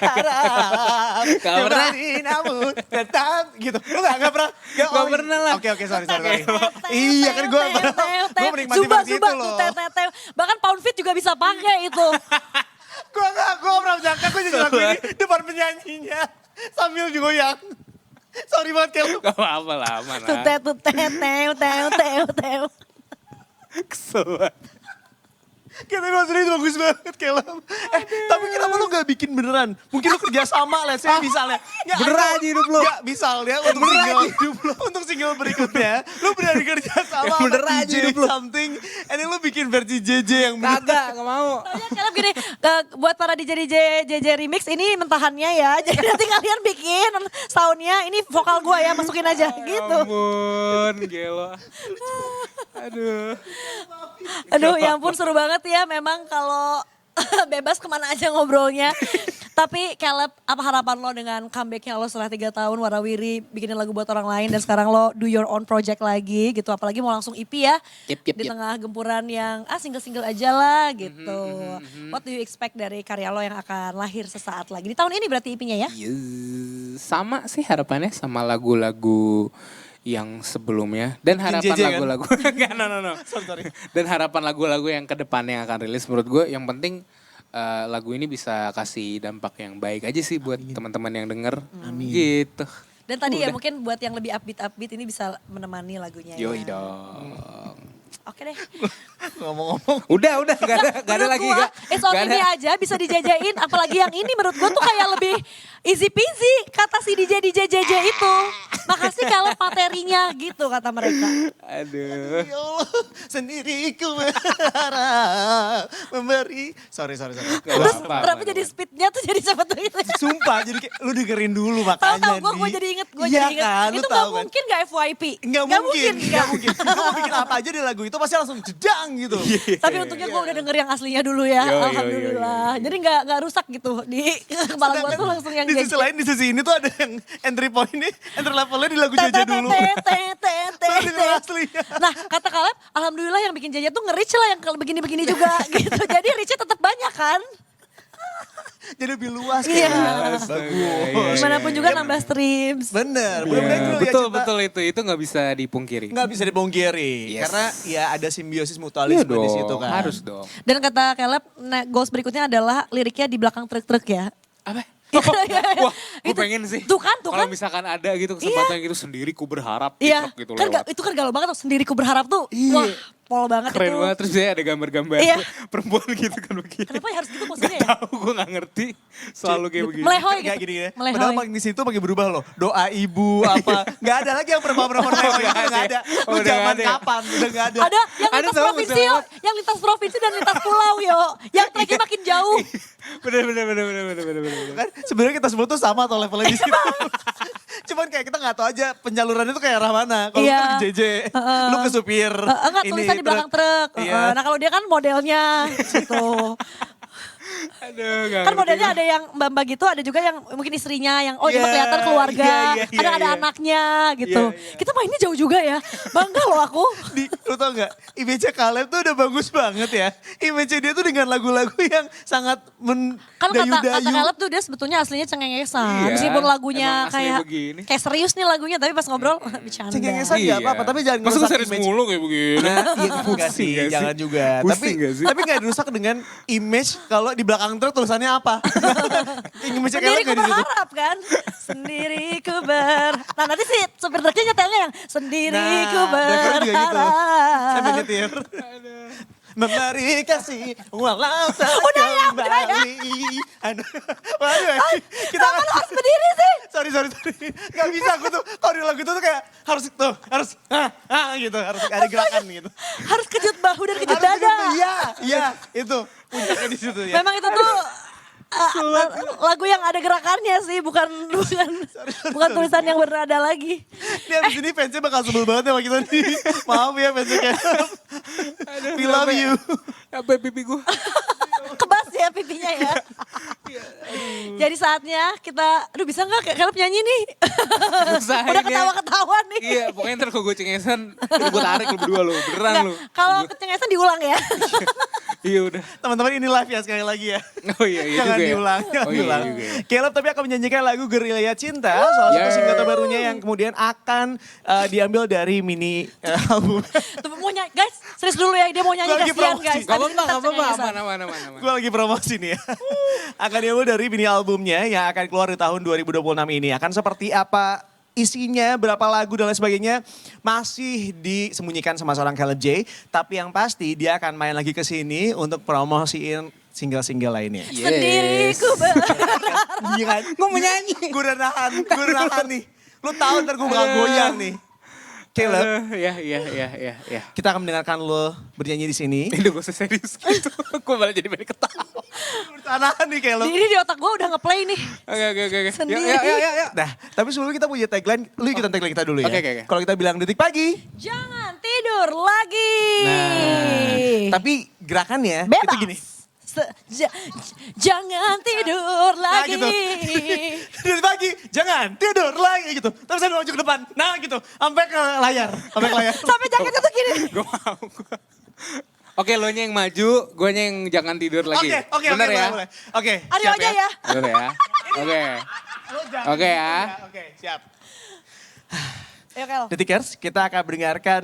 Gak pernah. kembali namun tetap gitu. Lu gak pernah? Gak pernah lah. Oke sorry. Iya kan gue menikmati Zumba versi itu tuh loh. teh. Bahkan pound fit juga bisa pakai itu. Gue gak pernah menyangka gue jadi lagu ini depan penyanyinya sambil goyang. Sorry banget Kel. Gak apa-apa lah, aman lah. Teu. Kesel banget. Kita maksudnya itu bagus banget Caleb. Tapi kenapa lu gak bikin beneran? Mungkin lu kerja sama let's say misalnya. Ya, Beneran aja hidup lu. Gak misalnya untuk Beneran single, aja hidup lu. untuk single berikutnya. Lu berani kerja sama Ya, beneran sama aja DJ hidup lu. something. And then lu bikin versi JJ yang bener. Kagak, gak mau. Soalnya Caleb gini, buat para DJ remix ini mentahannya ya. Jadi nanti kalian bikin soundnya ini vokal gue ya masukin aja gitu. Ampun, gelo. Aduh. Aduh ya ampun seru banget ya memang kalau bebas kemana aja ngobrolnya. Tapi Caleb, apa harapan lo dengan comebacknya lo setelah 3 tahun warawiri bikinin lagu buat orang lain dan sekarang lo do your own project lagi gitu. Apalagi mau langsung EP ya Yep. di tengah gempuran yang single-single aja lah gitu. What do you expect dari karya lo yang akan lahir sesaat lagi? Di tahun ini berarti EP-nya ya? Sama sih harapannya sama lagu-lagu yang sebelumnya dan harapan JJ kan? lagu-lagu enggak no. Sorry. Dan harapan lagu-lagu yang kedepannya yang akan rilis menurut gue yang penting lagu ini bisa kasih dampak yang baik aja sih buat teman-teman yang denger gitu. Dan tadi ya Udah. mungkin buat yang lebih upbeat ini bisa menemani lagunya Yoi ya. dong. Oke deh. Ngomong-ngomong. Udah gak ada Menurut lagi gua, gak? It's Only Me aja bisa dijajain. Apalagi yang ini menurut gue tuh kayak lebih easy peasy kata si DJ JJ itu. Makasih kalau materinya gitu kata mereka. Aduh. Ya Allah, sendiri ku berharap memberi. Sorry. Terus berapa jadi speednya tuh jadi cepet gitu. Sumpah, jadi kayak lu dengerin dulu makanya. Tahu-tahu gue jadi inget, Iya kan, lu Itu tahu gak kan. mungkin gak FYP. Nggak mungkin. Lu mau bikin apa aja di lagu itu pasti langsung jedang gitu. Tapi untungnya gue udah denger yang aslinya dulu ya. Yo. Alhamdulillah. Jadi gak rusak gitu di kepala gue tuh langsung yang di sisi lain, di sisi ini tuh ada yang entry point-nya, entry levelnya di lagu Jaja dulu. Baru dengan aslinya. Nah kata Kaleb, alhamdulillah yang bikin Jaja tuh nge-reach lah yang kalau begini-begini juga gitu. Jadi reach-nya tetap banyak kan. Jadi lebih luas Iya. kayaknya. Bagus. Gimana pun juga nambah streams. Bener. Mudah-mudahan Gerilya Betul Cinta itu nggak bisa dipungkiri. nggak bisa dipungkiri. Yes. Karena ya ada simbiosis Iya mutualisme dong, di situ kan. harus dong. Dan kata Caleb, goals berikutnya adalah liriknya di belakang truk-truk ya. Apa? Iya, iya, iya. Wah, gue Itu- pengen sih. Tuh kan. Kalau misalkan ada gitu kesempatan gitu sendiri, ku berharap Iya, TikTok gitu kan lewat. itu kan galau banget tuh sendiriku berharap tuh. Wah, pol banget Keren itu. banget, terus saya ada gambar-gambar Iya. perempuan gitu kan begini. Kenapa harus gitu Gak maksudnya ya? tahu, gue gak ngerti. Selalu kayak begini. Melehoy Kan kayak gitu. gini ya. Melehoy. Padahal makin di situ makin berubah loh. Doa ibu apa. Gak ada lagi yang perempuan-perempuan mewah gitu. Gak ada. Oh, Lu udah zaman nggak ada ya? kapan? Udah gak ada. Ada yang Ada lintas tahu, provinsi bisa yo, lewat. yang lintas provinsi dan lintas pulau yo, yang treknya makin jauh. Bener. Kan sebenarnya kita semua tuh sama atau levelnya di situ. Cuman kayak kita gak tahu aja penyalurannya tuh kayak arah mana. Kalau Iya. lu ke JJ, lu ke supir. Enggak tulisan di belakang truk. Iya. Nah kalau dia kan modelnya gitu. Aduh, gak Kan ngerti modelnya gue. ada yang mbak-mbak gitu, ada juga yang mungkin istrinya yang oh ini mah Iya, kelihatan keluarga, iya, kadang ada iya. anaknya gitu. Iya, iya. Kita mainnya jauh juga ya. Bangga loh aku. Lu tau gak, image Caleb tuh udah bagus banget ya. Image dia tuh dengan lagu-lagu yang sangat Kan kata mendayu-dayu. Caleb tuh dia sebetulnya aslinya cengengesan. Iya, Meskipun lagunya emang aslinya kayak begini. kayak serius nih lagunya, tapi pas ngobrol bercanda. Cengengesan gak apa-apa, tapi jangan Masa gue ngerusak serius image. mulu kayak begini? Nah, iya enggak Pusing sih, nggak sih? jangan juga. Pusing nggak sih? Tapi gak dirusak dengan image kalau di belakang truk tulisannya apa. Image-nya Caleb Sendiriku gak di situ. berharap kan. Sendiriku Nah nanti sih supir truknya nyetelnya yang sendiriku Nah, background juga gitu. Sambil berharap. nyetir. Memberi kasih walau tak Udah ya, kembali. Aduh, waduh, kita Kenapa lu harus berdiri sih? sorry. Gak bisa aku tuh, kalau di lagu itu tuh kayak harus gitu, harus ada gerakan gitu. Harus kejut bahu dan kejut Harus dada. gitu, iya, itu puncaknya di situ ya. Memang itu tuh lagu yang ada gerakannya sih, bukan tulisan yang bernada lagi. Ini abis ini fansnya bakal sebel banget sama kita nih. Maaf ya fansnya kayak, we love you. Apa pipi gue? Kebas ya pipinya ya. Jadi saatnya kita, aduh bisa gak Caleb nyanyi nih? Usahain Udah ya. ketawa-ketawa nih. Iya, pokoknya ntar kalau gue cengesan, gue tarik lu berdua lu, beneran Nggak, lu. kalau kecengesan diulang ya. Iya udah. Teman-teman ini live ya sekali lagi ya. Oh iya Jangan juga ya. diulang, jangan Oh iya diulang. juga ya. Caleb tapi akan menyanyikan lagu Gerilya Cinta, salah satu Yes. single terbarunya yang kemudian akan diambil dari mini album. Tuh, mau nyanyi, guys serius dulu ya, dia mau nyanyi Gua lagi kasihan promosi. guys. Gak Tadi apa-apa, kita gak apa-apa, cengengesan. aman. Gue lagi promosi nih ya. Akan diambil dari mini albumnya yang akan keluar di tahun 2026 ini. Akan seperti apa isinya, berapa lagu dan lain sebagainya masih disembunyikan sama seorang Caleb J. Tapi yang pasti dia akan main lagi ke sini untuk promosiin single-single lainnya. Sendiriku berharap. Iya kan? Gue mau nyanyi. Gue udah nahan nih. Lu tahu ntar gue bakal goyang nih. Caleb, Iya. kita akan mendengarkan lo bernyanyi di sini. Ini gue serius gitu. Gue malah jadi banyak ketawa. Nahan nih Caleb. Ini di otak gue udah nge-play nih. Oke. Sendiri. Ya. Nah, tapi sebelum kita punya tagline, lu ikutan tagline kita dulu ya. Oke. Kalau kita bilang detik pagi. Jangan tidur lagi. Nah, tapi gerakannya Bebas. itu gini. Jangan tidur Nah lagi. gitu. Detik pagi, jangan tidur lagi gitu. Tapi saya maju ke depan. Nah gitu, sampai ke layar. Sampai jaketnya tuh gini. Gue mau. Oke, lo nya yang maju, gue nya yang jangan tidur lagi. Oke, Bener ya? boleh. Oke. Ayo siap aja ya. Bener ya? Oke. Lu jangan Oke tidur ya. Oke, siap. Ayo Kel. Detikers, kita akan mendengarkan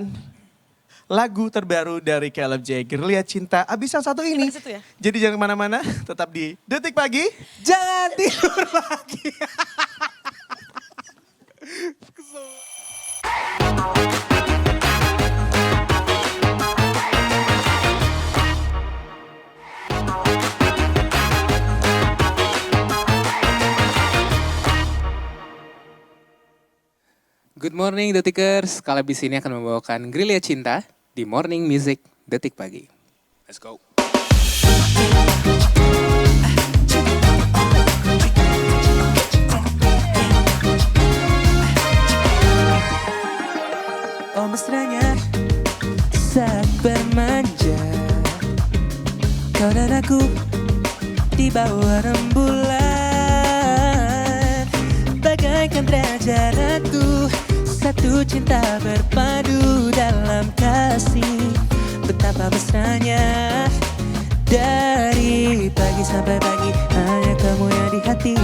lagu terbaru dari Caleb J. Gerilya Cinta. Abis yang satu ini. Di situ ya? Jadi jangan kemana-mana, tetap di Detik Pagi. Jangan tidur lagi. Good morning Detikers, kali abis ini akan membawakan Gerilya Cinta di Morning Music Detik Pagi. Let's go. Oh mesranya saat bermanja, kau dan aku di bawah rembulan, bagaikan raja ratu, satu cinta berpadu dalam kasih. Betapa mesranya, dari pagi sampai pagi hanya kamu yang di hati.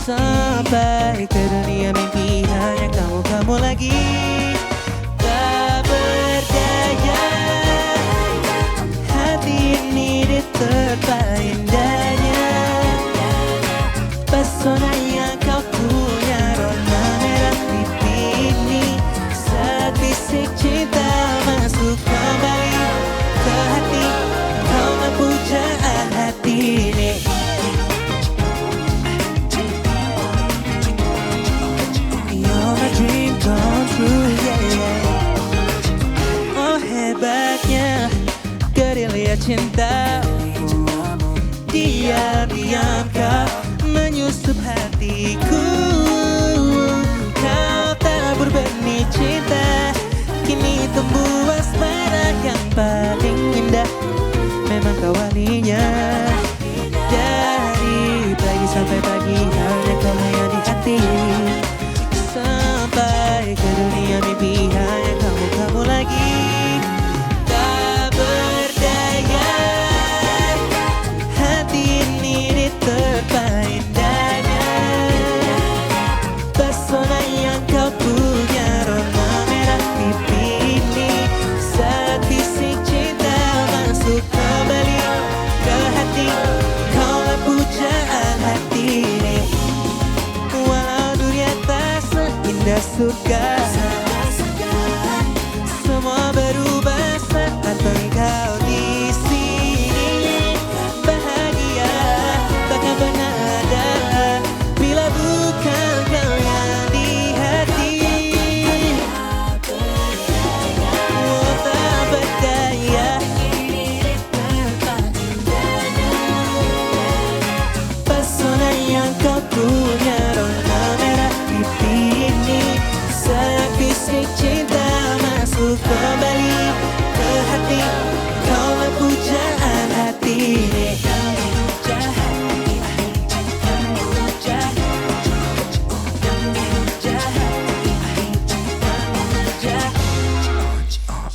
Sampai ke dunia mimpi hanya kamu lagi. Tak berdaya, hati ini diterpa indahnya. Pesona yang kau punya, rona merah pipi ini. Saat bisik cinta masuk kembali ke hati, kau mampu jahat hati ini. You're my dream come true, yeah, yeah. Oh hebatnya gerilya cinta, diam-diam kau menyusup hatiku. Kau tabur benih cinta, kini tumbuh asmara yang paling indah. Memang kau walinya, dari pagi sampai pagi hanya kamu yang di hati. Sampai ke dunia mimpi hanya kamu lagi. Tak berdaya, hati ini diterpa indahnya. Pesona yang kau punya, rona merah pipi ini. Saat bisik cinta masuk kembali ke hati, kau lampu jahat hati ini. Walau dunia tak seindah surga, semua berubah saat engkau di sini. Bahagia takkan pernah ada bila bukan kau yang di hati. Oh tak berdaya, pesona yang kau punya, rona merah pipi ini. Saat bisik cinta masuk kembali ke hati, kau lampu jahat hati ini.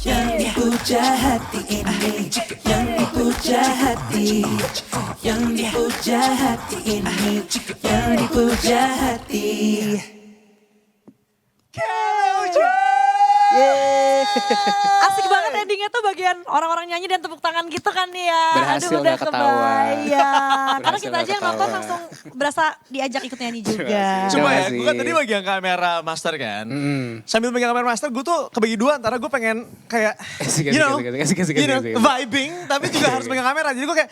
Yang dipuja hati ini, yang dipuja hati, yang dipuja hati ini, yang dipuja hati. Asik banget endingnya tuh bagian orang-orang nyanyi dan tepuk tangan gitu kan ya. Berhasil Aduh udah nggak ketawa. kebayang. Karena Berhasil kita aja nggak yang nonton ketawa. langsung berasa diajak ikut nyanyi juga. Cuma Terima ya, kasih. gue kan tadi megang kamera master kan. Sambil megang kamera master, gue tuh kebagi dua antara gue pengen kayak, Asik, you know, asik, vibing, tapi juga harus megang kamera. Jadi gue kayak,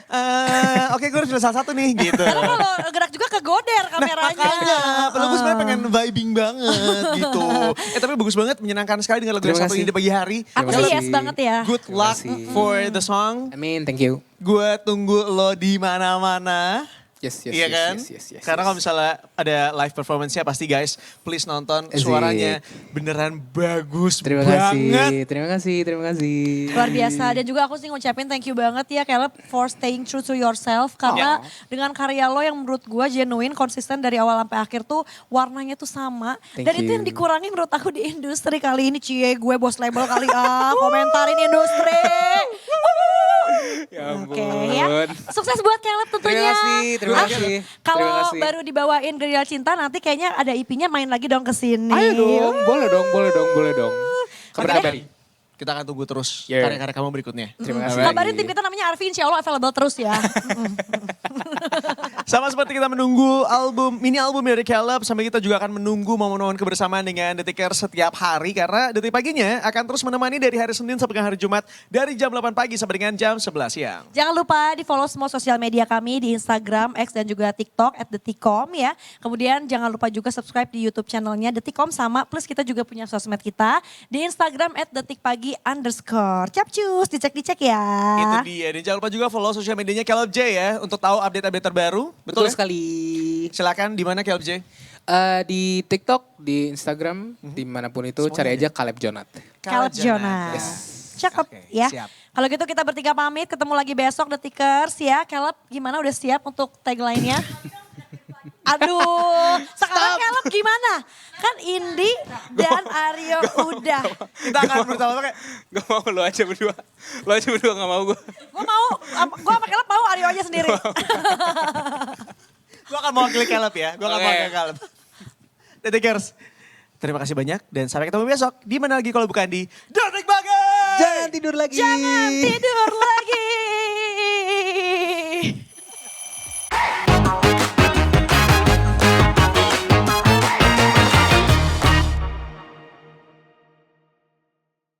oke gue harus pilih salah satu nih gitu. Karena kalau gerak juga kegoder kameranya. Makanya, padahal gue sebenarnya pengen vibing banget gitu. Tapi bagus banget, menyenangkan sekali dengan lagu yang Terima satu kasih. ini di pagi hari. Aku Terima sih kasih. yes banget ya. Good luck kasih. for the song. Amin, thank you. Gue tunggu lo di mana-mana. Yes, Iya kan? Karena kalau misalnya ada live performance-nya pasti guys, please nonton. Asik. Suaranya beneran bagus Terima banget. kasih, terima kasih. Luar biasa. Dan juga aku sih ngucapin thank you banget ya Caleb for staying true to yourself. Karena dengan karya lo yang menurut gue genuine, konsisten dari awal sampai akhir tuh warnanya tuh sama. Thank Dan itu you. yang dikurangi menurut aku di industri kali ini. Cie gue bos label kali komentarin industri. Ya ampun. Oke ya. Sukses buat Caleb tentunya. Terima kasih. Kalau Terima kasih. baru dibawain Gerilya Cinta nanti kayaknya ada IP-nya main lagi dong ke sini. Ayo dong, boleh dong. Kabar Oke. Kita akan tunggu terus Yeah. karya-karya kamu berikutnya. Terima kasih. Kabarin tim kita namanya Arfi, insya Allah available terus ya. Sama seperti kita menunggu mini album dari Caleb, sampai kita juga akan menunggu momen-momen kebersamaan dengan Detikers setiap hari. Karena Detik Paginya akan terus menemani dari hari Senin sampai dengan hari Jumat. Dari jam 8 pagi sampai dengan jam 11 siang. Jangan lupa di follow semua sosial media kami di Instagram, X dan juga TikTok @detikcom ya. Kemudian jangan lupa juga subscribe di YouTube channelnya Detikcom sama. Plus kita juga punya sosmed kita di Instagram @detikpagi_. Capcus, dicek-dicek ya. Itu dia. Dan jangan lupa juga follow sosial medianya Caleb J ya. Untuk tahu update-update terbaru. Betul ya? sekali. Silakan di mana Caleb J? Di TikTok, di Instagram, dimanapun itu cari aja Caleb Jonat. Caleb Jonas. Cakep Oke, ya. siap. Kalau gitu kita bertiga pamit, ketemu lagi besok Detikers ya. Caleb gimana udah siap untuk tagline-nya? Aduh, sekarang Caleb gimana? Kan Indi dan Aryo udah. Kita akan bersama kayak Gak mau, lo aja berdua. Lo aja berdua gak mau gue. Gue mau, gue sama Caleb mau, Aryo aja sendiri. gue akan mewakili Caleb ya. Gue akan Oke. mewakili Caleb. Detikers, terima kasih banyak dan sampai ketemu besok. Di mana lagi kalau bukan di Detik Pagi. Jangan tidur lagi. Jangan tidur lagi.